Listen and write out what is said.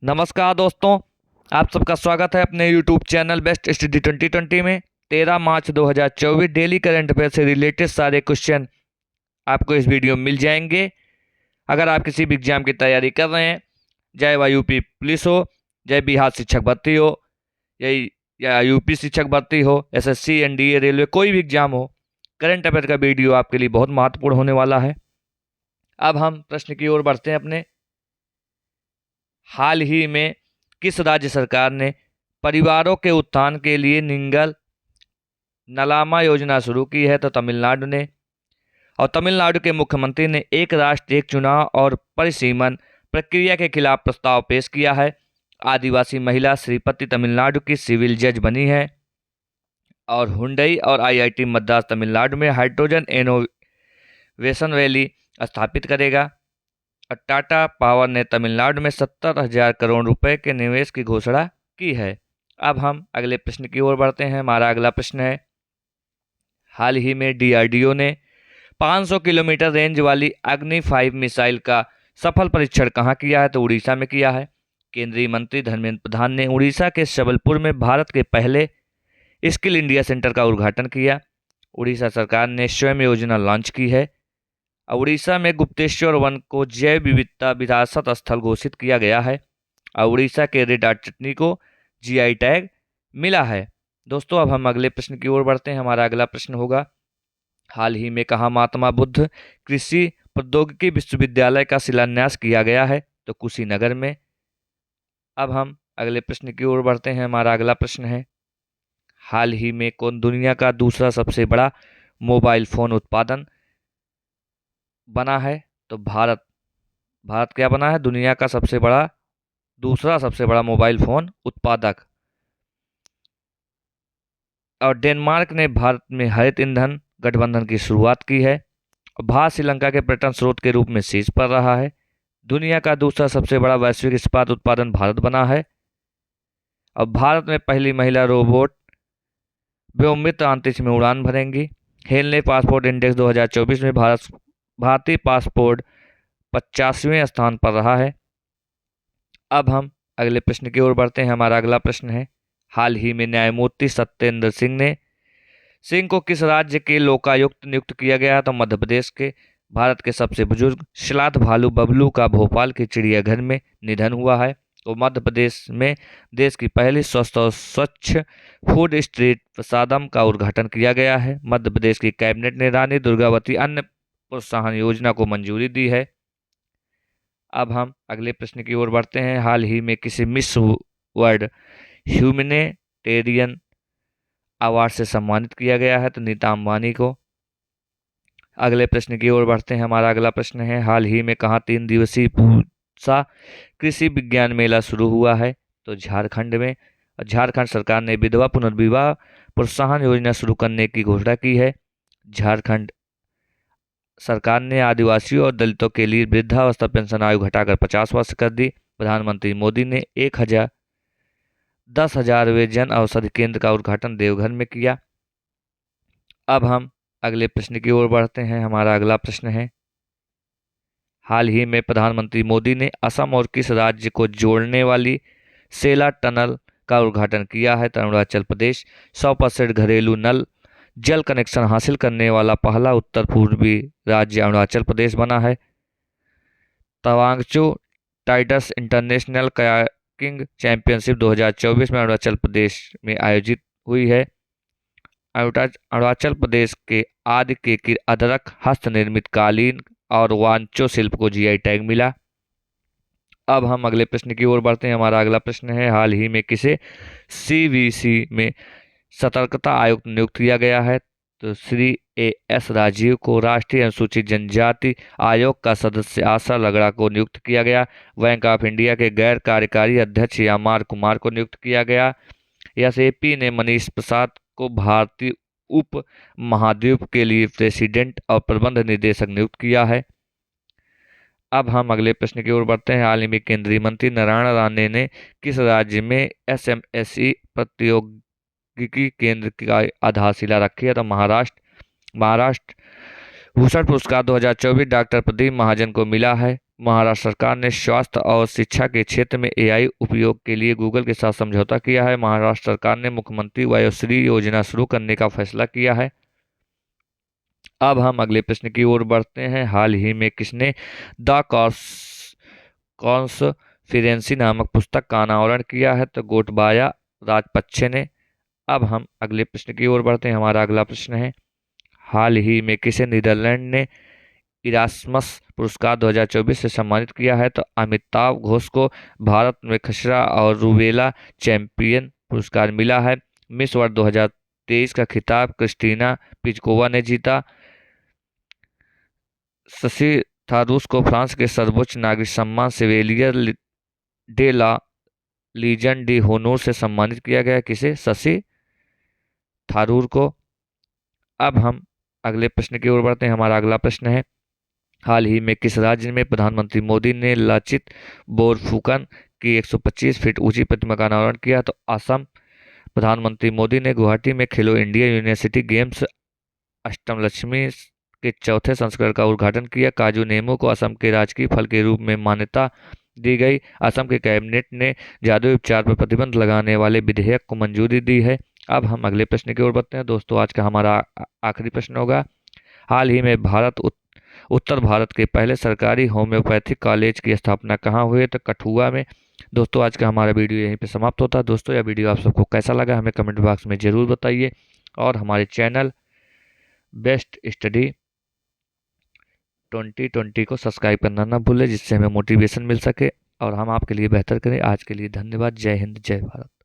नमस्कार दोस्तों, आप सबका स्वागत है अपने YouTube चैनल बेस्ट स्टडी 2020 में। 13 मार्च 2024 डेली करंट अफेयर से रिलेटेड सारे क्वेश्चन आपको इस वीडियो में मिल जाएंगे। अगर आप किसी भी एग्जाम की तैयारी कर रहे हैं, चाहे वह यूपी पुलिस हो, चाहे बिहार शिक्षक भर्ती हो, या यूपी शिक्षक भर्ती हो, एसएससी, एनडीए, रेलवे, कोई भी एग्जाम हो, करंट अफेयर का वीडियो आपके लिए बहुत महत्वपूर्ण होने वाला है। अब हम प्रश्न की ओर बढ़ते हैं अपने। हाल ही में किस राज्य सरकार ने परिवारों के उत्थान के लिए निंगल नलामा योजना शुरू की है? तो तमिलनाडु ने। और तमिलनाडु के मुख्यमंत्री ने एक राष्ट्र एक चुनाव और परिसीमन प्रक्रिया के खिलाफ प्रस्ताव पेश किया है। आदिवासी महिला श्रीपति तमिलनाडु की सिविल जज बनी है। और हुंडई और आईआईटी मद्रास तमिलनाडु में हाइड्रोजन इनोवेशन वैली स्थापित करेगा। और टाटा पावर ने तमिलनाडु में 70,000 करोड़ रुपए के निवेश की घोषणा की है। अब हम अगले प्रश्न की ओर बढ़ते हैं। हमारा अगला प्रश्न है, हाल ही में डीआरडीओ ने 500 किलोमीटर रेंज वाली अग्नि 5 मिसाइल का सफल परीक्षण कहाँ किया है? तो उड़ीसा में किया है। केंद्रीय मंत्री धर्मेंद्र प्रधान ने उड़ीसा के सबलपुर में भारत के पहले स्किल इंडिया सेंटर का उद्घाटन किया। उड़ीसा सरकार ने स्वयं योजना लॉन्च की है। उड़ीसा में गुप्तेश्वर वन को जैव विविधता विरासत स्थल घोषित किया गया है। उड़ीसा के रेड आर्ट चटनी को जीआई टैग मिला है। दोस्तों, अब हम अगले प्रश्न की ओर बढ़ते हैं। हमारा अगला प्रश्न होगा, हाल ही में कहाँ महात्मा बुद्ध कृषि प्रौद्योगिकी विश्वविद्यालय का शिलान्यास किया गया है? तो कुशीनगर में। अब हम अगले प्रश्न की ओर बढ़ते हैं। हमारा अगला प्रश्न है, हाल ही में कौन दुनिया का दूसरा सबसे बड़ा मोबाइल फोन उत्पादन बना है? तो भारत। भारत क्या बना है? दुनिया का दूसरा सबसे बड़ा मोबाइल फोन उत्पादक। और डेनमार्क ने भारत में हरित ईंधन गठबंधन की शुरुआत की है। और भारत श्रीलंका के पर्यटन स्रोत के रूप में शीर्ष पर रहा है। दुनिया का दूसरा सबसे बड़ा वैश्विक इस्पात उत्पादन भारत बना है। और भारत में पहली महिला रोबोट व्योममित्र अंतरिक्ष में उड़ान भरेंगी। हेनले पासपोर्ट इंडेक्स 2024 में भारतीय पासपोर्ट 50वें स्थान पर रहा है। अब हम अगले प्रश्न की ओर बढ़ते हैं। हमारा अगला प्रश्न है, हाल ही में न्यायमूर्ति सत्येंद्र सिंह को किस राज्य के लोकायुक्त नियुक्त किया गया? तो मध्य प्रदेश के। भारत के सबसे बुजुर्ग श्लाथ भालू बबलू का भोपाल के चिड़ियाघर में निधन हुआ है। और मध्य प्रदेश में देश की पहली स्वस्थ और स्वच्छ फूड स्ट्रीट प्रसादम का उद्घाटन किया गया है। मध्य प्रदेश की कैबिनेट ने रानी दुर्गावती अन्न प्रोत्साहन योजना को मंजूरी दी है। अब हम अगले प्रश्न की ओर बढ़ते हैं। हाल ही में किसी मिस वर्ल्ड ह्यूमैनिटेरियन अवार्ड से सम्मानित किया गया है? तो नीता अंबानी को। अगले प्रश्न की ओर बढ़ते हैं। हमारा अगला प्रश्न है, हाल ही में कहाँ 3 दिवसीय पूसा कृषि विज्ञान मेला शुरू हुआ है? तो झारखंड में। झारखंड सरकार ने विधवा पुनर्विवाह प्रोत्साहन योजना शुरू करने की घोषणा की है। झारखंड सरकार ने आदिवासियों और दलितों के लिए वृद्धावस्था पेंशन आयु घटाकर 50 वर्ष कर दी। प्रधानमंत्री मोदी ने 10,000वें जन औषधि केंद्र का उद्घाटन देवघर में किया। अब हम अगले प्रश्न की ओर बढ़ते हैं। हमारा अगला प्रश्न है, हाल ही में प्रधानमंत्री मोदी ने असम और किस राज्य को जोड़ने वाली सेला टनल का उद्घाटन किया है? तो अरुणाचल प्रदेश। 100% घरेलू नल जल कनेक्शन हासिल करने वाला पहला उत्तर पूर्वी राज्य अरुणाचल प्रदेश बना है। तवांगचू टाइटस इंटरनेशनल कयाकिंग चैंपियनशिप 2024 में अरुणाचल प्रदेश में आयोजित हुई है। अरुणाचल प्रदेश के आदि के अदरक हस्त निर्मित कालीन और वांचो शिल्प को जीआई टैग मिला। अब हम अगले प्रश्न की ओर बढ़ते हैं। हमारा अगला प्रश्न है, हाल ही में किसे सीवीसी में सतर्कता आयुक्त नियुक्त किया गया है? तो श्री एस राजीव को। राष्ट्रीय अनुसूचित जनजाति आयोग का सदस्य आशा लगड़ा को नियुक्त किया गया। बैंक ऑफ इंडिया के गैर कार्यकारी अध्यक्ष यामार कुमार को नियुक्त किया गया। एसएपी ने मनीष प्रसाद को भारतीय उप महाद्वीप के लिए प्रेसिडेंट और प्रबंध निदेशक नियुक्त किया है। अब हम अगले प्रश्न की ओर बढ़ते हैं। हाल ही में केंद्रीय मंत्री नारायण राणे ने किस राज्य में एसएमएसई प्रौद्योगिकी केंद्र की आधारशिला रखी है? तो महाराष्ट्र। भूषण पुरस्कार 2024 डॉक्टर प्रदीप महाजन को मिला है। महाराष्ट्र सरकार ने स्वास्थ्य और शिक्षा के क्षेत्र में एआई उपयोग के लिए गूगल के साथ समझौता किया है। महाराष्ट्र सरकार ने मुख्यमंत्री वयोश्री योजना शुरू करने का फैसला किया है। अब हम अगले प्रश्न की ओर बढ़ते हैं। हाल ही में किसने द कॉन्स्पिरेसी नामक पुस्तक का अनावरण किया है? तो गोटबाया राजपक्षे ने। अब हम अगले प्रश्न की ओर बढ़ते हैं। हमारा अगला प्रश्न है, हाल ही में किसे नीदरलैंड ने इरास्मस पुरस्कार 2024 से सम्मानित किया है? तो अमिताभ घोष को भारत में खसरा और रूबेला चैंपियन पुरस्कार मिला है। मिस वर्ल्ड 2023 का खिताब क्रिस्टीना पिचकोवा ने जीता। शशि थारूर को फ्रांस के सर्वोच्च नागरिक सम्मान Chevalier de la Legion d'honneur से सम्मानित किया गया। किसे? शशि थारूर को। अब हम अगले प्रश्न की ओर बढ़ते हैं। हमारा अगला प्रश्न है, हाल ही में किस राज्य में प्रधानमंत्री मोदी ने लचित बोरफुकन की 125 फीट ऊंची प्रतिमा का अनावरण किया? तो असम। प्रधानमंत्री मोदी ने गुवाहाटी में खेलो इंडिया यूनिवर्सिटी गेम्स अष्टमलक्ष्मी के चौथे संस्करण का उद्घाटन किया। काजू नेमू को असम के राजकीय फल के रूप में मान्यता दी गई। असम के कैबिनेट ने जादुई उपचार पर प्रतिबंध लगाने वाले विधेयक को मंजूरी दी है। अब हम अगले प्रश्न की ओर बढ़ते हैं। दोस्तों, आज का हमारा आखिरी प्रश्न होगा, हाल ही में उत्तर भारत के पहले सरकारी होम्योपैथिक कॉलेज की स्थापना कहाँ हुई? तो कठुआ में। दोस्तों, आज का हमारा वीडियो यहीं पे समाप्त होता है। दोस्तों, यह वीडियो आप सबको कैसा लगा हमें कमेंट बॉक्स में ज़रूर बताइए, और हमारे चैनल बेस्ट स्टडी 2020 को सब्सक्राइब करना ना भूलें, जिससे हमें मोटिवेशन मिल सके और हम आपके लिए बेहतर करें। आज के लिए धन्यवाद। जय हिंद, जय भारत।